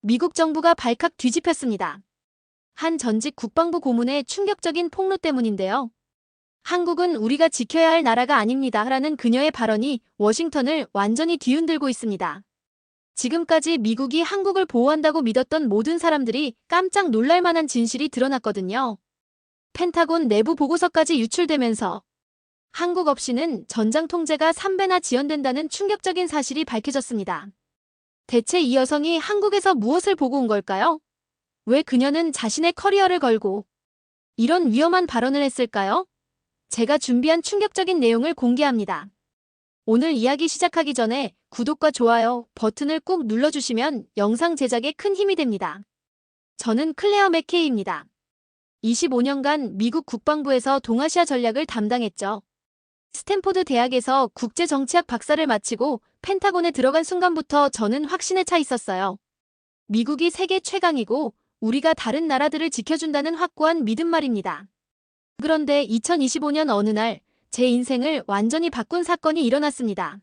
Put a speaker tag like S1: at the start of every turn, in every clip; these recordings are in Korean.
S1: 미국 정부가 발칵 뒤집혔습니다. 한 전직 국방부 고문의 충격적인 폭로 때문인데요. 한국은 우리가 지켜야 할 나라가 아닙니다. 라는 그녀의 발언이 워싱턴을 완전히 뒤흔들고 있습니다. 지금까지 미국이 한국을 보호한다고 믿었던 모든 사람들이 깜짝 놀랄 만한 진실이 드러났거든요. 펜타곤 내부 보고서까지 유출되면서 한국 없이는 전장 통제가 3배나 지연된다는 충격적인 사실이 밝혀졌습니다. 대체 이 여성이 한국에서 무엇을 보고 온 걸까요? 왜 그녀는 자신의 커리어를 걸고 이런 위험한 발언을 했을까요? 제가 준비한 충격적인 내용을 공개합니다. 오늘 이야기 시작하기 전에 구독과 좋아요 버튼을 꾹 눌러주시면 영상 제작에 큰 힘이 됩니다. 저는 클레어 맥케이입니다. 25년간 미국 국방부에서 동아시아 전략을 담당했죠. 스탠포드 대학에서 국제정치학 박사를 마치고 펜타곤에 들어간 순간부터 저는 확신에 차 있었어요. 미국이 세계 최강이고 우리가 다른 나라들을 지켜준다는 확고한 믿음 말입니다. 그런데 2025년 어느 날 제 인생을 완전히 바꾼 사건이 일어났습니다.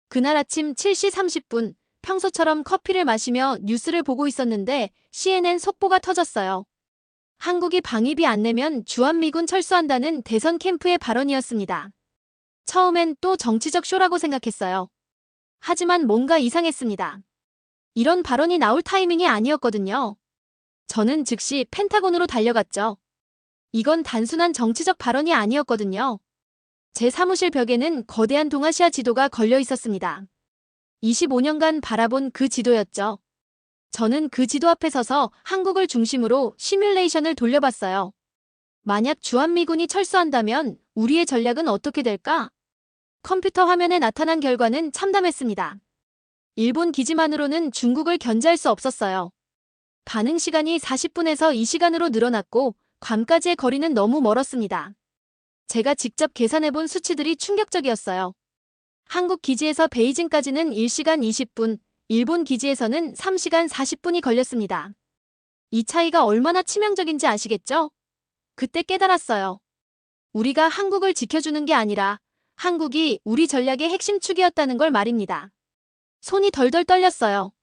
S1: 그날 아침 7시 30분 평소처럼 커피를 마시며 뉴스를 보고 있었는데 CNN 속보가 터졌어요. 한국이 방위비 안 내면 주한미군 철수한다는 대선 캠프의 발언이었습니다. 처음엔 또 정치적 쇼라고 생각했어요. 하지만 뭔가 이상했습니다. 이런 발언이 나올 타이밍이 아니었거든요. 저는 즉시 펜타곤으로 달려갔죠. 이건 단순한 정치적 발언이 아니었거든요. 제 사무실 벽에는 거대한 동아시아 지도가 걸려 있었습니다. 25년간 바라본 그 지도였죠. 저는 그 지도 앞에 서서 한국을 중심으로 시뮬레이션을 돌려봤어요. 만약 주한미군이 철수한다면 우리의 전략은 어떻게 될까? 컴퓨터 화면에 나타난 결과는 참담했습니다. 일본 기지만으로는 중국을 견제할 수 없었어요. 반응 시간이 40분에서 2시간으로 늘어났고 괌까지의 거리는 너무 멀었습니다. 제가 직접 계산해본 수치들이 충격적이었어요. 한국 기지에서 베이징까지는 1시간 20분, 일본 기지에서는 3시간 40분이 걸렸습니다. 이 차이가 얼마나 치명적인지 아시겠죠? 그때 깨달았어요. 우리가 한국을 지켜주는 게 아니라 한국이 우리 전략의 핵심 축이었다는 걸 말입니다. 손이 덜덜 떨렸어요.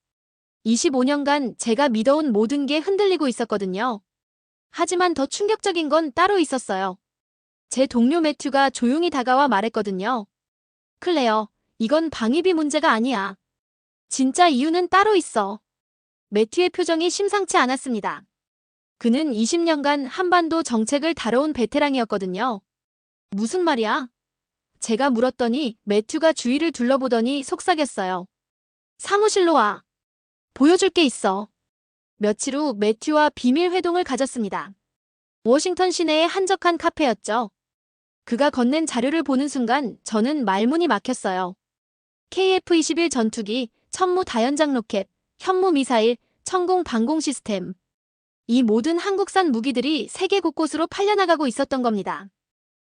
S1: 25년간 제가 믿어온 모든 게 흔들리고 있었거든요. 하지만 더 충격적인 건 따로 있었어요. 제 동료 매튜가 조용히 다가와 말했거든요. 클레어, 이건 방위비 문제가 아니야. 진짜 이유는 따로 있어. 매튜의 표정이 심상치 않았습니다. 그는 20년간 한반도 정책을 다뤄온 베테랑이었거든요. 무슨 말이야? 제가 물었더니 매튜가 주위를 둘러보더니 속삭였어요. 사무실로 와. 보여줄 게 있어. 며칠 후 매튜와 비밀 회동을 가졌습니다. 워싱턴 시내의 한적한 카페였죠. 그가 건넨 자료를 보는 순간 저는 말문이 막혔어요. KF-21 전투기, 천무 다연장 로켓, 현무 미사일, 천공 방공 시스템. 이 모든 한국산 무기들이 세계 곳곳으로 팔려나가고 있었던 겁니다.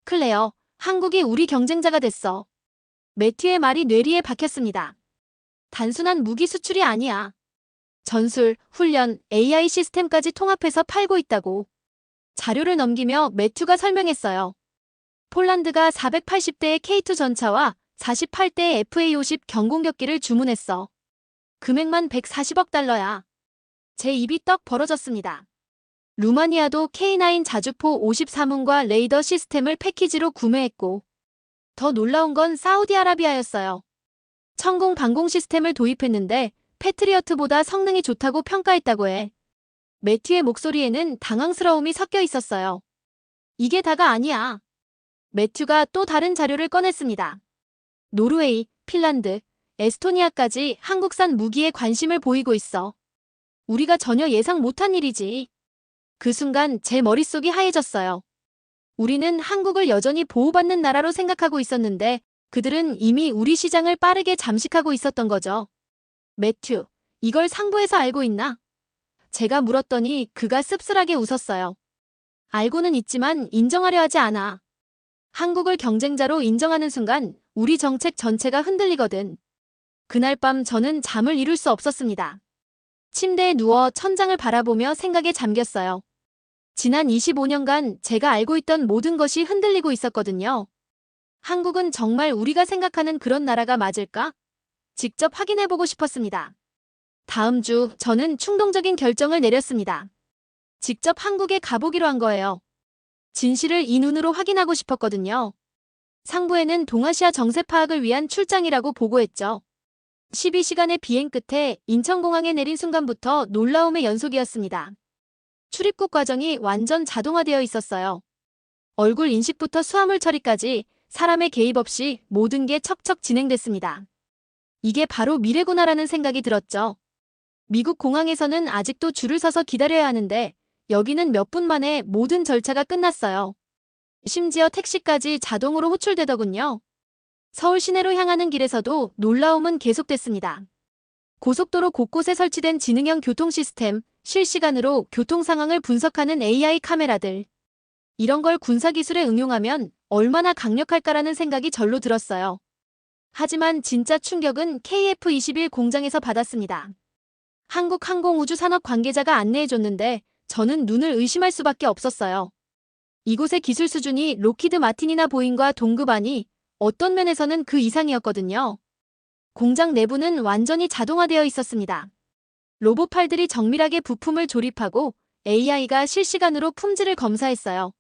S1: 클레어, 한국이 우리 경쟁자가 됐어. 매튜의 말이 뇌리에 박혔습니다. 단순한 무기 수출이 아니야. 전술, 훈련, AI 시스템까지 통합해서 팔고 있다고. 자료를 넘기며 매튜가 설명했어요. 폴란드가 480대의 K2 전차와 48대의 FA-50 경공격기를 주문했어. 금액만 140억 달러야. 제 입이 떡 벌어졌습니다. 루마니아도 K9 자주포 53문과 레이더 시스템을 패키지로 구매했고, 더 놀라운 건 사우디아라비아였어요. 천공 방공 시스템을 도입했는데 패트리어트보다 성능이 좋다고 평가했다고 해. 매튜의 목소리에는 당황스러움이 섞여 있었어요. 이게 다가 아니야. 매튜가 또 다른 자료를 꺼냈습니다. 노르웨이, 핀란드, 에스토니아까지 한국산 무기에 관심을 보이고 있어. 우리가 전혀 예상 못한 일이지. 그 순간 제 머릿속이 하얘졌어요. 우리는 한국을 여전히 보호받는 나라로 생각하고 있었는데 그들은 이미 우리 시장을 빠르게 잠식하고 있었던 거죠. 매튜, 이걸 상부에서 알고 있나? 제가 물었더니 그가 씁쓸하게 웃었어요. 알고는 있지만 인정하려 하지 않아. 한국을 경쟁자로 인정하는 순간 우리 정책 전체가 흔들리거든. 그날 밤 저는 잠을 이룰 수 없었습니다. 침대에 누워 천장을 바라보며 생각에 잠겼어요. 지난 25년간 제가 알고 있던 모든 것이 흔들리고 있었거든요. 한국은 정말 우리가 생각하는 그런 나라가 맞을까? 직접 확인해보고 싶었습니다. 다음 주 저는 충동적인 결정을 내렸습니다. 직접 한국에 가보기로 한 거예요. 진실을 이 눈으로 확인하고 싶었거든요. 상부에는 동아시아 정세 파악을 위한 출장이라고 보고했죠. 12시간의 비행 끝에 인천공항에 내린 순간부터 놀라움의 연속이었습니다. 출입국 과정이 완전 자동화되어 있었어요. 얼굴 인식부터 수화물 처리까지 사람의 개입 없이 모든 게 척척 진행됐습니다. 이게 바로 미래구나라는 생각이 들었죠. 미국 공항에서는 아직도 줄을 서서 기다려야 하는데 여기는 몇 분 만에 모든 절차가 끝났어요. 심지어 택시까지 자동으로 호출되더군요. 서울 시내로 향하는 길에서도 놀라움은 계속됐습니다. 고속도로 곳곳에 설치된 지능형 교통 시스템, 실시간으로 교통 상황을 분석하는 AI 카메라들. 이런 걸 군사기술에 응용하면 얼마나 강력할까라는 생각이 절로 들었어요. 하지만 진짜 충격은 KF-21 공장에서 받았습니다. 한국항공우주산업 관계자가 안내해줬는데 저는 눈을 의심할 수밖에 없었어요. 이곳의 기술 수준이 록히드 마틴이나 보잉과 동급하니 어떤 면에서는 그 이상이었거든요. 공장 내부는 완전히 자동화되어 있었습니다. 로봇팔들이 정밀하게 부품을 조립하고 AI가 실시간으로 품질을 검사했어요.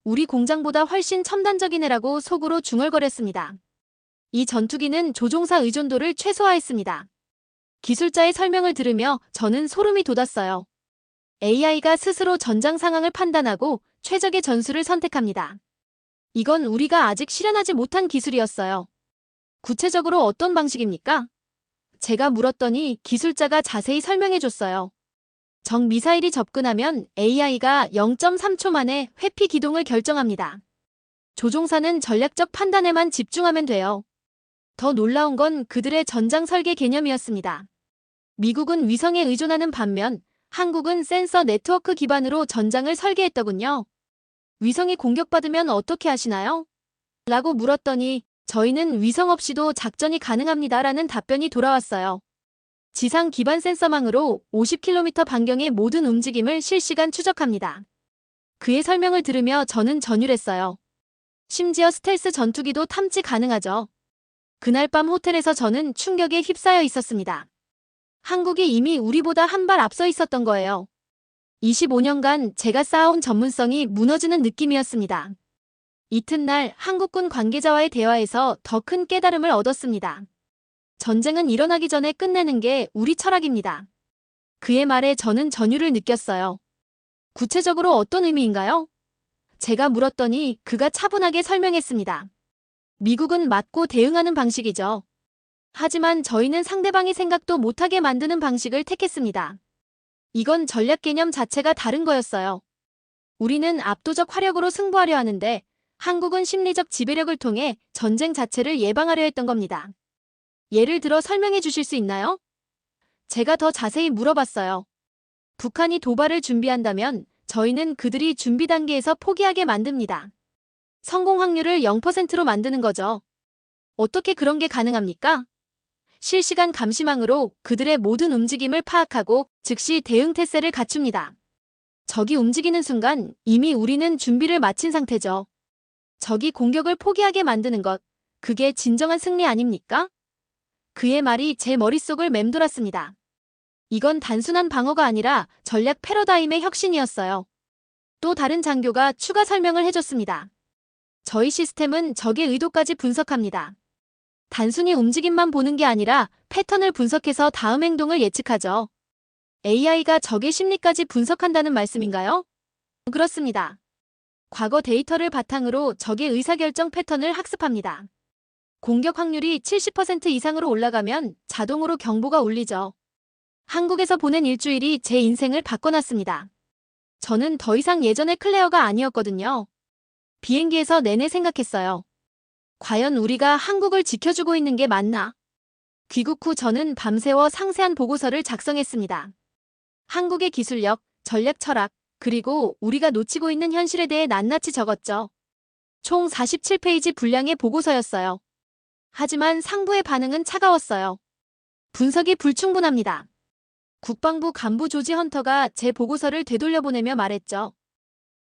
S1: 우리 공장보다 훨씬 첨단적이네라고 속으로 중얼거렸습니다. 이 전투기는 조종사 의존도를 최소화했습니다. 기술자의 설명을 들으며 저는 소름이 돋았어요. AI가 스스로 전장 상황을 판단하고 최적의 전술을 선택합니다. 이건 우리가 아직 실현하지 못한 기술이었어요. 구체적으로 어떤 방식입니까? 제가 물었더니 기술자가 자세히 설명해줬어요. 적 미사일이 접근하면 AI가 0.3초 만에 회피 기동을 결정합니다. 조종사는 전략적 판단에만 집중하면 돼요. 더 놀라운 건 그들의 전장 설계 개념이었습니다. 미국은 위성에 의존하는 반면 한국은 센서 네트워크 기반으로 전장을 설계했더군요. 위성이 공격받으면 어떻게 하시나요? 라고 물었더니 저희는 위성 없이도 작전이 가능합니다 라는 답변이 돌아왔어요. 지상 기반 센서망으로 50km 반경의 모든 움직임을 실시간 추적합니다. 그의 설명을 들으며 저는 전율했어요. 심지어 스텔스 전투기도 탐지 가능하죠. 그날 밤 호텔에서 저는 충격에 휩싸여 있었습니다. 한국이 이미 우리보다 한 발 앞서 있었던 거예요. 25년간 제가 쌓아온 전문성이 무너지는 느낌이었습니다. 이튿날 한국군 관계자와의 대화에서 더 큰 깨달음을 얻었습니다. 전쟁은 일어나기 전에 끝내는 게 우리 철학입니다. 그의 말에 저는 전율을 느꼈어요. 구체적으로 어떤 의미인가요? 제가 물었더니 그가 차분하게 설명했습니다. 미국은 맞고 대응하는 방식이죠. 하지만 저희는 상대방이 생각도 못하게 만드는 방식을 택했습니다. 이건 전략 개념 자체가 다른 거였어요. 우리는 압도적 화력으로 승부하려 하는데 한국은 심리적 지배력을 통해 전쟁 자체를 예방하려 했던 겁니다. 예를 들어 설명해 주실 수 있나요? 제가 더 자세히 물어봤어요. 북한이 도발을 준비한다면 저희는 그들이 준비 단계에서 포기하게 만듭니다. 성공 확률을 0%로 만드는 거죠. 어떻게 그런 게 가능합니까? 실시간 감시망으로 그들의 모든 움직임을 파악하고 즉시 대응 태세를 갖춥니다. 적이 움직이는 순간 이미 우리는 준비를 마친 상태죠. 적이 공격을 포기하게 만드는 것, 그게 진정한 승리 아닙니까? 그의 말이 제 머릿속을 맴돌았습니다. 이건 단순한 방어가 아니라 전략 패러다임의 혁신이었어요. 또 다른 장교가 추가 설명을 해줬습니다. 저희 시스템은 적의 의도까지 분석합니다. 단순히 움직임만 보는 게 아니라 패턴을 분석해서 다음 행동을 예측하죠. AI가 적의 심리까지 분석한다는 말씀인가요? 그렇습니다. 과거 데이터를 바탕으로 적의 의사결정 패턴을 학습합니다. 공격 확률이 70% 이상으로 올라가면 자동으로 경보가 울리죠. 한국에서 보낸 일주일이 제 인생을 바꿔놨습니다. 저는 더 이상 예전의 클레어가 아니었거든요. 비행기에서 내내 생각했어요. 과연 우리가 한국을 지켜주고 있는 게 맞나? 귀국 후 저는 밤새워 상세한 보고서를 작성했습니다. 한국의 기술력, 전략 철학, 그리고 우리가 놓치고 있는 현실에 대해 낱낱이 적었죠. 총 47페이지 분량의 보고서였어요. 하지만 상부의 반응은 차가웠어요. 분석이 불충분합니다. 국방부 간부 조지 헌터가 제 보고서를 되돌려보내며 말했죠.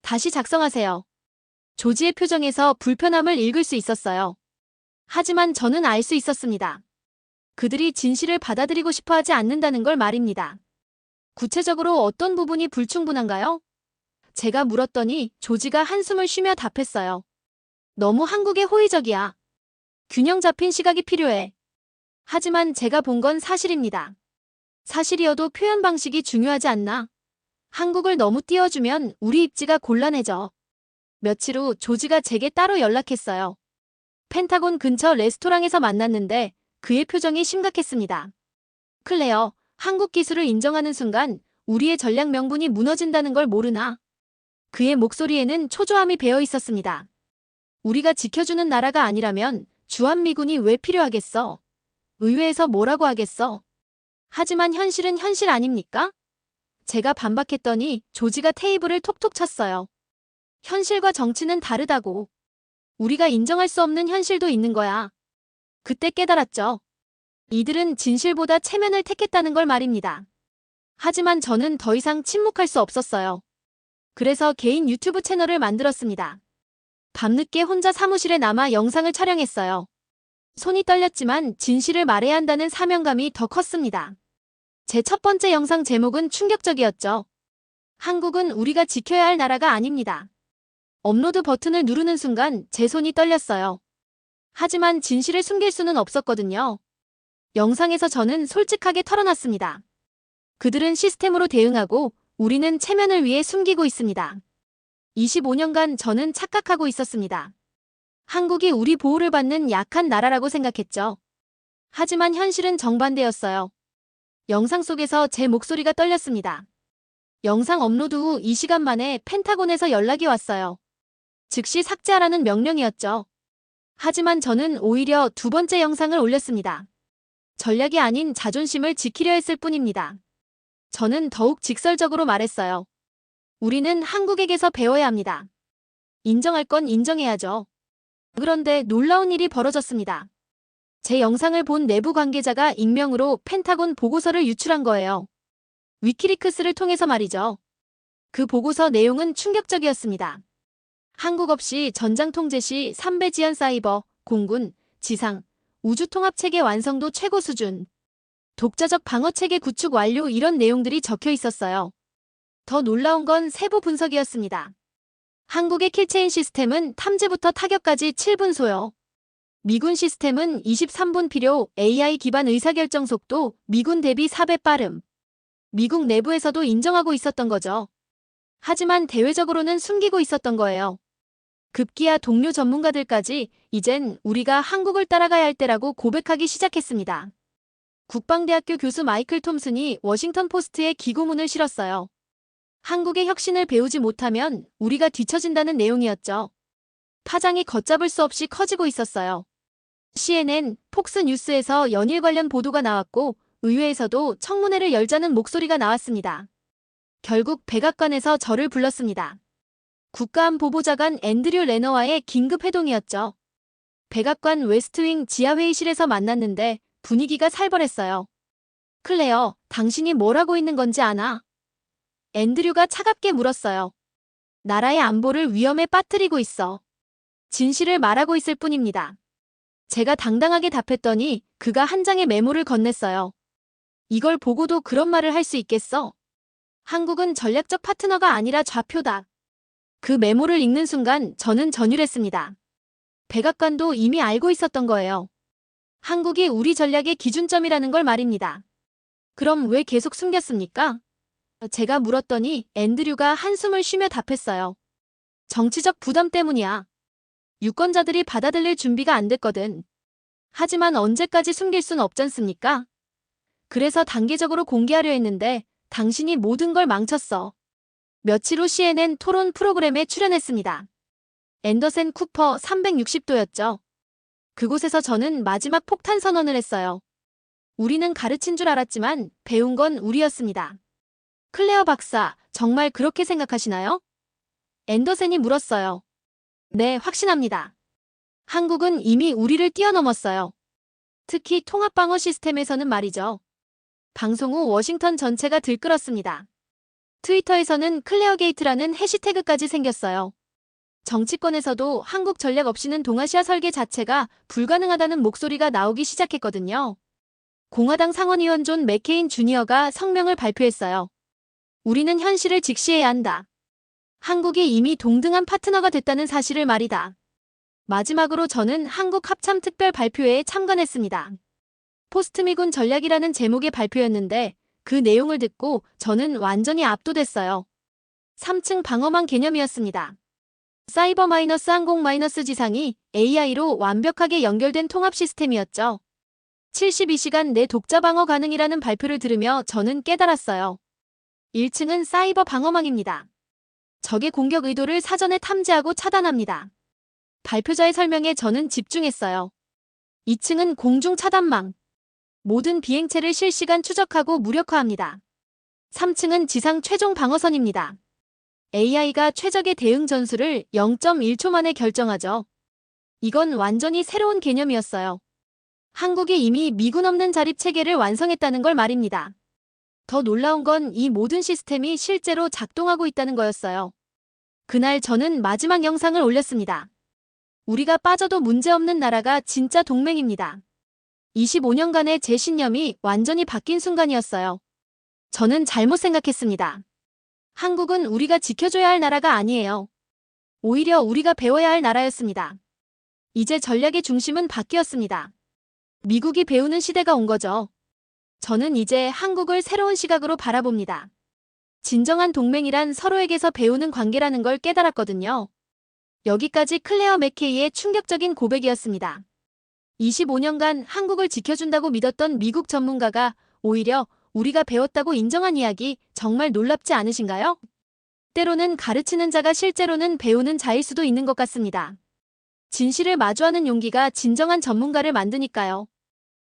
S1: 다시 작성하세요. 조지의 표정에서 불편함을 읽을 수 있었어요. 하지만 저는 알 수 있었습니다. 그들이 진실을 받아들이고 싶어 하지 않는다는 걸 말입니다. 구체적으로 어떤 부분이 불충분한가요? 제가 물었더니 조지가 한숨을 쉬며 답했어요. 너무 한국에 호의적이야. 균형 잡힌 시각이 필요해. 하지만 제가 본 건 사실입니다. 사실이어도 표현 방식이 중요하지 않나? 한국을 너무 띄워주면 우리 입지가 곤란해져. 며칠 후 조지가 제게 따로 연락했어요. 펜타곤 근처 레스토랑에서 만났는데 그의 표정이 심각했습니다. 클레어, 한국 기술을 인정하는 순간 우리의 전략 명분이 무너진다는 걸 모르나? 그의 목소리에는 초조함이 배어 있었습니다. 우리가 지켜주는 나라가 아니라면 주한미군이 왜 필요하겠어? 의회에서 뭐라고 하겠어? 하지만 현실은 현실 아닙니까? 제가 반박했더니 조지가 테이블을 톡톡 쳤어요. 현실과 정치는 다르다고. 우리가 인정할 수 없는 현실도 있는 거야. 그때 깨달았죠. 이들은 진실보다 체면을 택했다는 걸 말입니다. 하지만 저는 더 이상 침묵할 수 없었어요. 그래서 개인 유튜브 채널을 만들었습니다. 밤늦게 혼자 사무실에 남아 영상을 촬영했어요. 손이 떨렸지만 진실을 말해야 한다는 사명감이 더 컸습니다. 제 첫 번째 영상 제목은 충격적이었죠. 한국은 우리가 지켜야 할 나라가 아닙니다. 업로드 버튼을 누르는 순간 제 손이 떨렸어요. 하지만 진실을 숨길 수는 없었거든요. 영상에서 저는 솔직하게 털어놨습니다. 그들은 시스템으로 대응하고 우리는 체면을 위해 숨기고 있습니다. 25년간 저는 착각하고 있었습니다. 한국이 우리 보호를 받는 약한 나라라고 생각했죠. 하지만 현실은 정반대였어요. 영상 속에서 제 목소리가 떨렸습니다. 영상 업로드 후 2시간 만에 펜타곤에서 연락이 왔어요. 즉시 삭제하라는 명령이었죠. 하지만 저는 오히려 두 번째 영상을 올렸습니다. 전략이 아닌 자존심을 지키려 했을 뿐입니다. 저는 더욱 직설적으로 말했어요. 우리는 한국에게서 배워야 합니다. 인정할 건 인정해야죠. 그런데 놀라운 일이 벌어졌습니다. 제 영상을 본 내부 관계자가 익명으로 펜타곤 보고서를 유출한 거예요. 위키리크스를 통해서 말이죠. 그 보고서 내용은 충격적이었습니다. 한국 없이 전장 통제 시 3배 지연 사이버, 공군, 지상, 우주통합체계 완성도 최고 수준, 독자적 방어체계 구축 완료 이런 내용들이 적혀 있었어요. 더 놀라운 건 세부 분석이었습니다. 한국의 킬체인 시스템은 탐지부터 타격까지 7분 소요. 미군 시스템은 23분 필요, AI 기반 의사결정 속도, 미군 대비 4배 빠름. 미국 내부에서도 인정하고 있었던 거죠. 하지만 대외적으로는 숨기고 있었던 거예요. 급기야 동료 전문가들까지 이젠 우리가 한국을 따라가야 할 때라고 고백하기 시작했습니다. 국방대학교 교수 마이클 톰슨이 워싱턴 포스트에 기고문을 실었어요. 한국의 혁신을 배우지 못하면 우리가 뒤처진다는 내용이었죠. 파장이 걷잡을 수 없이 커지고 있었어요. CNN, 폭스뉴스에서 연일 관련 보도가 나왔고 의회에서도 청문회를 열자는 목소리가 나왔습니다. 결국 백악관에서 저를 불렀습니다. 국가안보보좌관 앤드류 레너와의 긴급 회동이었죠. 백악관 웨스트윙 지하회의실에서 만났는데 분위기가 살벌했어요. 클레어, 당신이 뭘 하고 있는 건지 아나? 앤드류가 차갑게 물었어요. 나라의 안보를 위험에 빠뜨리고 있어. 진실을 말하고 있을 뿐입니다. 제가 당당하게 답했더니 그가 한 장의 메모를 건넸어요. 이걸 보고도 그런 말을 할 수 있겠어? 한국은 전략적 파트너가 아니라 좌표다. 그 메모를 읽는 순간 저는 전율했습니다. 백악관도 이미 알고 있었던 거예요. 한국이 우리 전략의 기준점이라는 걸 말입니다. 그럼 왜 계속 숨겼습니까? 제가 물었더니 앤드류가 한숨을 쉬며 답했어요. 정치적 부담 때문이야. 유권자들이 받아들일 준비가 안 됐거든. 하지만 언제까지 숨길 순 없잖습니까? 그래서 단계적으로 공개하려 했는데 당신이 모든 걸 망쳤어. 며칠 후 CNN 토론 프로그램에 출연했습니다. 앤더슨 쿠퍼 360도였죠. 그곳에서 저는 마지막 폭탄 선언을 했어요. 우리는 가르친 줄 알았지만 배운 건 우리였습니다. 클레어 박사, 정말 그렇게 생각하시나요? 앤더슨이 물었어요. 네, 확신합니다. 한국은 이미 우리를 뛰어넘었어요. 특히 통합방어 시스템에서는 말이죠. 방송 후 워싱턴 전체가 들끓었습니다. 트위터에서는 클레어 게이트라는 해시태그까지 생겼어요. 정치권에서도 한국 전략 없이는 동아시아 설계 자체가 불가능하다는 목소리가 나오기 시작했거든요. 공화당 상원의원 존 맥케인 주니어가 성명을 발표했어요. 우리는 현실을 직시해야 한다. 한국이 이미 동등한 파트너가 됐다는 사실을 말이다. 마지막으로 저는 한국 합참 특별 발표회에 참관했습니다. 포스트미군 전략이라는 제목의 발표였는데 그 내용을 듣고 저는 완전히 압도됐어요. 3층 방어망 개념이었습니다. 사이버 항공 지상이 AI로 완벽하게 연결된 통합 시스템이었죠. 72시간 내 독자 방어 가능이라는 발표를 들으며 저는 깨달았어요. 1층은 사이버 방어망입니다. 적의 공격 의도를 사전에 탐지하고 차단합니다. 발표자의 설명에 저는 집중했어요. 2층은 공중 차단망. 모든 비행체를 실시간 추적하고 무력화합니다. 3층은 지상 최종 방어선입니다. AI가 최적의 대응 전술을 0.1초 만에 결정하죠. 이건 완전히 새로운 개념이었어요. 한국이 이미 미군 없는 자립 체계를 완성했다는 걸 말입니다. 더 놀라운 건 이 모든 시스템이 실제로 작동하고 있다는 거였어요. 그날 저는 마지막 영상을 올렸습니다. 우리가 빠져도 문제없는 나라가 진짜 동맹입니다. 25년간의 제 신념이 완전히 바뀐 순간이었어요. 저는 잘못 생각했습니다. 한국은 우리가 지켜줘야 할 나라가 아니에요. 오히려 우리가 배워야 할 나라였습니다. 이제 전략의 중심은 바뀌었습니다. 미국이 배우는 시대가 온 거죠. 저는 이제 한국을 새로운 시각으로 바라봅니다. 진정한 동맹이란 서로에게서 배우는 관계라는 걸 깨달았거든요. 여기까지 클레어 맥케이의 충격적인 고백이었습니다. 25년간 한국을 지켜준다고 믿었던 미국 전문가가 오히려 우리가 배웠다고 인정한 이야기 정말 놀랍지 않으신가요? 때로는 가르치는 자가 실제로는 배우는 자일 수도 있는 것 같습니다. 진실을 마주하는 용기가 진정한 전문가를 만드니까요.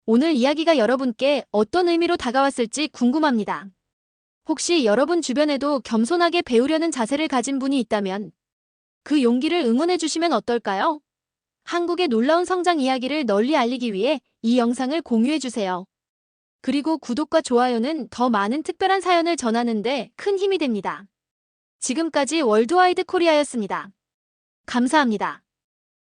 S1: 오늘 이야기가 여러분께 어떤 의미로 다가왔을지 궁금합니다. 혹시 여러분 주변에도 겸손하게 배우려는 자세를 가진 분이 있다면 그 용기를 응원해 주시면 어떨까요? 한국의 놀라운 성장 이야기를 널리 알리기 위해 이 영상을 공유해 주세요. 그리고 구독과 좋아요는 더 많은 특별한 사연을 전하는 데 큰 힘이 됩니다. 지금까지 월드와이드 코리아였습니다. 감사합니다.